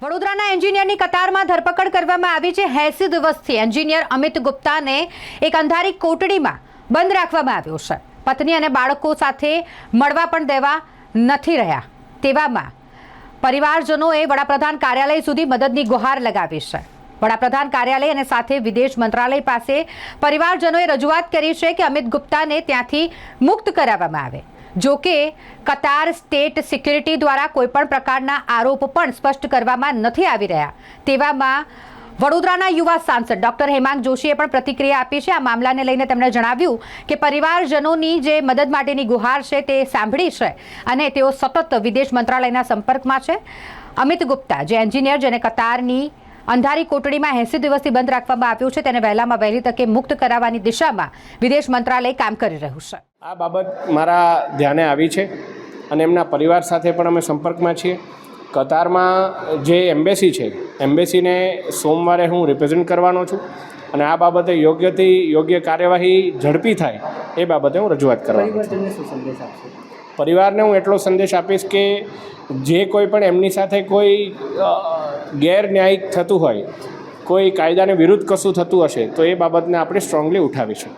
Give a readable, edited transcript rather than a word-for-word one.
વડોદરાના એન્જિનિયરની કતારમાં ધરપકડ કરવામાં આવી છે। 80 દિવસથી એન્જિનિયર અમિત ગુપ્તાને એક અંધારી કોટડીમાં બંધ રાખવામાં આવ્યો છે। પત્ની અને બાળકો સાથે મળવા પણ દેવા નથી રહ્યા। તેવામાં પરિવારજનોએ વડાપ્રધાન કાર્યાલય સુધી મદદની ગુહાર લગાવી છે। વડાપ્રધાન કાર્યાલય અને સાથે વિદેશ મંત્રાલય પાસે પરિવારજનોએ રજૂઆત કરી છે કે અમિત ગુપ્તાને ત્યાંથી મુક્ત કરાવવામાં આવે। જો કે કતાર સ્ટેટ સિક્યુરિટી દ્વારા કોઈપણ પ્રકારના આરોપ પણ સ્પષ્ટ કરવામાં નથી આવી રહ્યા। તેવામાં વડોદરાના યુવા સાંસદ ડોક્ટર હેમાંગ જોશીએ પણ પ્રતિક્રિયા આપી છે। આ મામલાને લઈને તેમણે જણાવ્યું કે પરિવારજનોની જે મદદ માટેની ગુહાર છે તે સાંભળી છે અને તેઓ સતત વિદેશ મંત્રાલયના સંપર્કમાં છે। અમિત ગુપ્તા જે એન્જિનિયર જેને કતારની અંધારી કોટડીમાં 80 દિવસથી બંધ રાખવામાં આવ્યું છે તેને વહેલામાં વહેલી તકે મુક્ત કરાવવાની દિશામાં વિદેશ મંત્રાલય કામ કરી રહ્યું છે। આ બાબત મારા ધ્યાને આવી છે અને એમના પરિવાર સાથે પણ અમે સંપર્કમાં છીએ। કતારમાં જે એમ્બેસી છે એમ્બેસીને સોમવારે હું રિપ્રેઝેન્ટ કરવાનો છું અને આ બાબતે યોગ્ય કાર્યવાહી ઝડપી થાય એ બાબતે હું રજૂઆત કરવાનો છું। પરિવારને હું એટલો સંદેશ આપીશ કે જે કોઈ પણ એમની સાથે કોઈ ગેરન્યાયિક થતું હોય, કોઈ કાયદાને વિરુદ્ધ કશું થતું હશે તો એ બાબતને આપણે સ્ટ્રોંગલી ઉઠાવીશું।